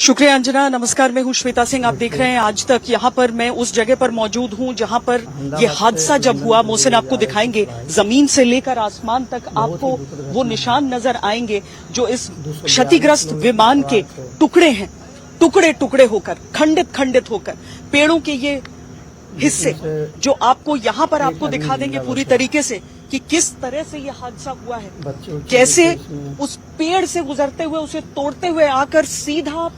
शुक्रिया अंजना। नमस्कार, मैं हूं श्वेता सिंह। आप देख रहे हैं आज तक। यहां पर मैं उस जगह पर मौजूद हूं जहां पर ये हादसा जब हुआ। मोहसिन आपको दिखाएंगे, जमीन से लेकर आसमान तक आपको वो निशान नजर आएंगे जो इस क्षतिग्रस्त विमान के टुकड़े हैं, टुकड़े टुकड़े होकर, खंडित खंडित होकर। पेड़ों के ये हिस्से जो आपको यहां पर आपको दिखा देंगे पूरी तरीके से कि किस तरह से ये हादसा हुआ है, कैसे उस पेड़ से गुजरते हुए, उसे तोड़ते हुए आकर सीधा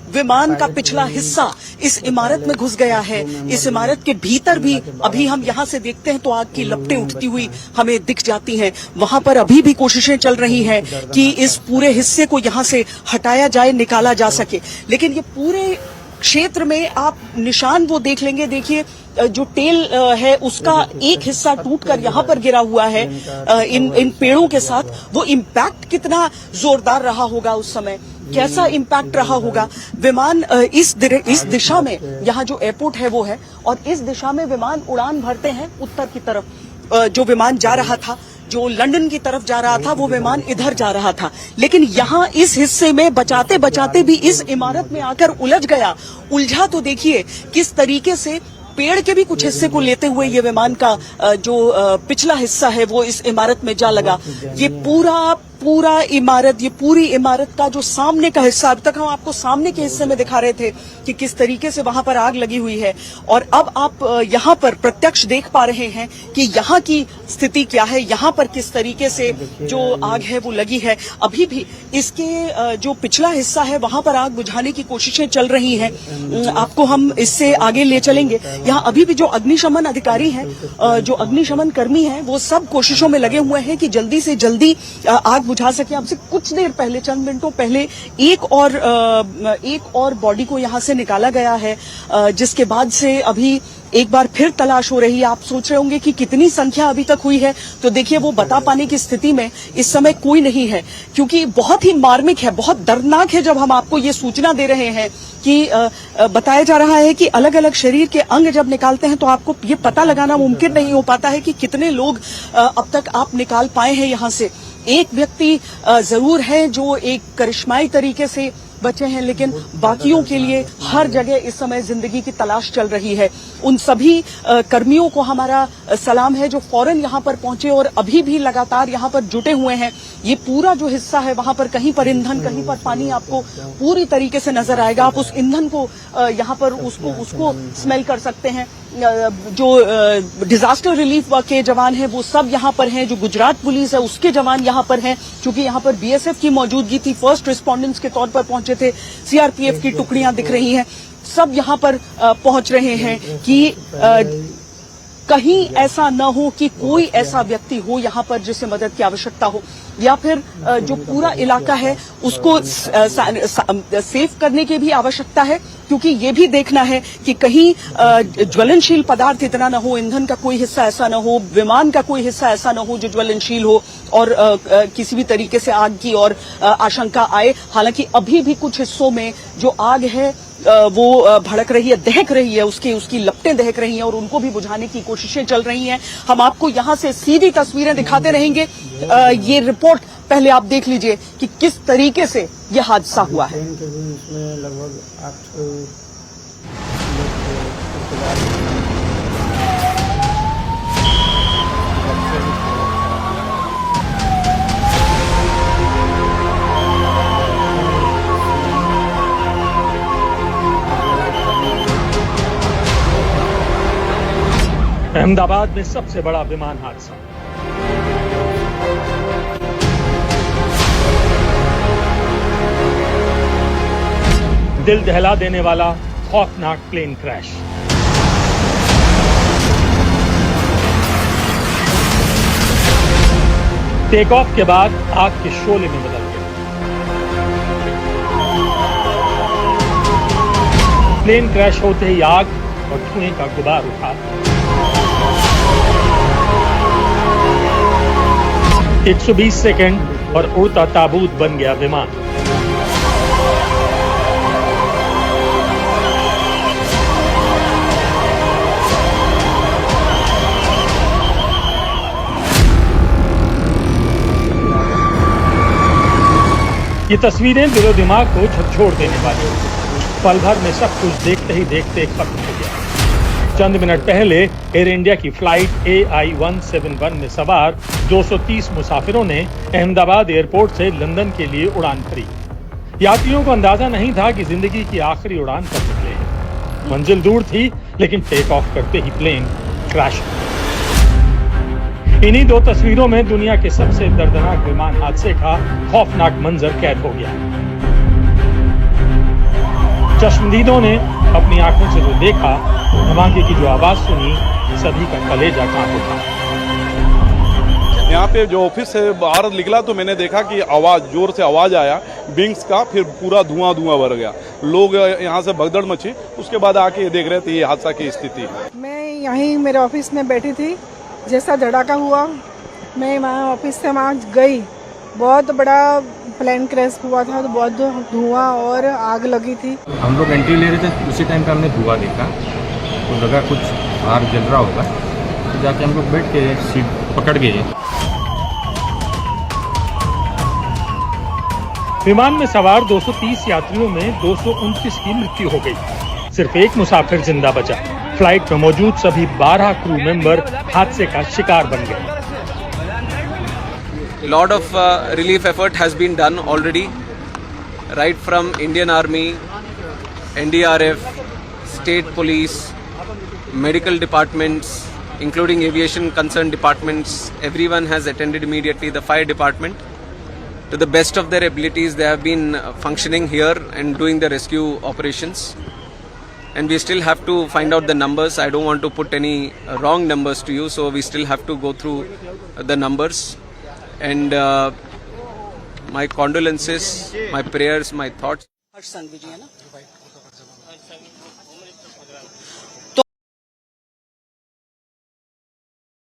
विमान का पिछला हिस्सा इस इमारत में घुस गया है। इस इमारत के भीतर भी अभी हम यहां से देखते हैं तो आग की लपटें उठती हुई हमें दिख जाती हैं। वहां पर अभी भी कोशिशें चल रही हैं कि इस पूरे हिस्से को यहां से हटाया जाए, निकाला जा सके। लेकिन ये पूरे क्षेत्र में आप निशान वो देख लेंगे। देखिए, जो टेल है उसका एक हिस्सा टूटकर यहाँ पर गिरा हुआ है इन पेड़ों के साथ। वो इम्पैक्ट कितना जोरदार रहा होगा उस समय, कैसा इम्पैक्ट रहा होगा। विमान इस दिशा में, यहाँ जो एयरपोर्ट है वो है, और इस दिशा में विमान उड़ान भरते हैं उत्तर की तरफ। जो विमान जा रहा था, जो लंदन की तरफ जा रहा था, वो विमान इधर जा रहा था। लेकिन यहाँ इस हिस्से में बचाते बचाते भी इस इमारत में आकर उलझ गया। उलझा तो देखिए किस तरीके से पेड़ के भी कुछ हिस्से को लेते हुए ये विमान का जो पिछला हिस्सा है वो इस इमारत में जा लगा। ये पूरा इमारत, ये पूरी इमारत का जो सामने का हिस्सा, अब तक हम आपको सामने के हिस्से में दिखा रहे थे कि किस तरीके से वहां पर आग लगी हुई है, और अब आप यहां पर प्रत्यक्ष देख पा रहे हैं कि यहां की स्थिति क्या है, यहां पर किस तरीके से जो आग है वो लगी है। अभी भी इसके जो पिछला हिस्सा है वहां पर आग बुझाने की कोशिशें चल रही हैं। आपको हम इससे आगे ले चलेंगे। यहाँ अभी भी जो अग्निशमन अधिकारी हैं, जो अग्निशमन कर्मी हैं, वो सब कोशिशों में लगे हुए हैं कि जल्दी से जल्दी आग बुझा सके। अब से कुछ देर पहले, चंद मिनटों पहले एक और बॉडी को यहां से निकाला गया है, जिसके बाद से अभी एक बार फिर तलाश हो रही है। आप सोच रहे होंगे कि कितनी संख्या अभी तक हुई है, तो देखिए वो बता पाने की स्थिति में इस समय कोई नहीं है, क्योंकि बहुत ही मार्मिक है, बहुत दर्दनाक है। जब हम आपको ये सूचना दे रहे हैं कि बताया जा रहा है कि अलग अलग शरीर के अंग जब निकालते हैं तो आपको ये पता लगाना मुमकिन नहीं हो पाता है कि कितने लोग अब तक आप निकाल पाए हैं यहां से। एक व्यक्ति जरूर है जो एक करिश्माई तरीके से बचे हैं, लेकिन बाकियों के लिए हर जगह इस समय जिंदगी की तलाश चल रही है। उन सभी कर्मियों को हमारा सलाम है जो फौरन यहां पर पहुंचे और अभी भी लगातार यहां पर जुटे हुए हैं। ये पूरा जो हिस्सा है वहां पर कहीं पर ईंधन, कहीं पर पानी आपको पूरी तरीके से नजर आएगा। आप उस ईंधन को यहां पर उसको स्मेल कर सकते हैं। जो डिजास्टर रिलीफ के जवान हैं वो सब यहां पर हैं। जो गुजरात पुलिस है उसके जवान यहां पर हैं, क्योंकि यहां पर बीएसएफ की मौजूदगी थी। फर्स्ट रिस्पोंडेंट्स के तौर पर पहुंचे थे। सीआरपीएफ की टुकड़ियां दिख रही हैं, सब यहां पर पहुंच रहे हैं कि कहीं ऐसा न हो कि कोई ऐसा व्यक्ति हो यहां पर जिसे मदद की आवश्यकता हो, या फिर जो पूरा इलाका है उसको सेफ करने की भी आवश्यकता है, क्योंकि ये भी देखना है कि कहीं ज्वलनशील पदार्थ इतना न हो, ईंधन का कोई हिस्सा ऐसा न हो, विमान का कोई हिस्सा ऐसा न हो जो ज्वलनशील हो और किसी भी तरीके से आग की और आशंका आए। हालांकि अभी भी कुछ हिस्सों में जो आग है वो भड़क रही है, दहक रही है, उसकी लपटें दहक रही हैं और उनको भी बुझाने की कोशिशें चल रही हैं। हम आपको यहां से सीधी तस्वीरें दिखाते रहेंगे। ये रिपोर्ट पहले आप देख लीजिए कि किस तरीके से यह हादसा हुआ है। लगभग 8 अहमदाबाद में सबसे बड़ा विमान हादसा। दिल दहला देने वाला खौफनाक प्लेन क्रैश। टेक ऑफ के बाद आग के शोले में बदल गया। प्लेन क्रैश होते ही आग और धुएं का गुबार उठा। 120 सेकंड और उड़ता ताबूत बन गया विमान। ये तस्वीरें दिलो दिमाग को झकझोर देने वाली। पल भर में सब कुछ देखते ही देखते खत्म हो गया। चंद मिनट पहले एयर इंडिया की फ्लाइट AI-171 में सवार 230 मुसाफिरों ने अहमदाबाद एयरपोर्ट से लंदन के लिए उड़ान भरी। यात्रियों को अंदाजा नहीं था कि जिंदगी की आखिरी उड़ान कर निकले हैं। मंजिल दूर थी, लेकिन टेक ऑफ करते ही प्लेन क्रैश हो गया। इन्हीं दो तस्वीरों में दुनिया के सबसे दर्दनाक विमान हादसे का खौफनाक मंजर कैद हो गया। चश्मदीदों ने अपनी आंखों से जो देखा, धमाके की जो आवाज सुनी, सभी का कलेजा कांप उठा। यहाँ पे जो ऑफिस से बाहर निकला तो मैंने देखा कि आवाज, जोर से आवाज आया विंग्स का, फिर पूरा धुआं भर गया। लोग यहाँ से भगदड़ मची। उसके बाद आके देख रहे थे ये हादसा की स्थिति है। मैं यहीं मेरे ऑफिस में बैठी थी, जैसा धड़ाका हुआ मैं वहाँ ऑफिस से वहाँ गई। बहुत बड़ा प्लेन क्रैश हुआ था, तो बहुत धुआं और आग लगी थी। हम लोग एंट्री ले रहे थे, उसी टाइम पे हमने धुआं देखा तो लगा कुछ बाहर जल रहा होगा, तो जाके हम लोग बैठ के सीट पकड़ गए। विमान में सवार 230 यात्रियों में 229 की मृत्यु हो गई। सिर्फ एक मुसाफिर जिंदा बचा। फ्लाइट में मौजूद सभी 12 क्रू मेंबर हादसे का शिकार बन गए। A lot of relief effort has been done already, right from Indian Army, NDRF, state police, medical departments, including aviation concerned departments. Everyone has attended immediately. The fire department, to the best of their abilities, they have been functioning here and doing the rescue operations. And we still have to find out the numbers. I don't want to put any wrong numbers to you, so we still have to go through the numbers. And my condolences, my prayers, my thoughts. हर्ष संघवी जी है ना?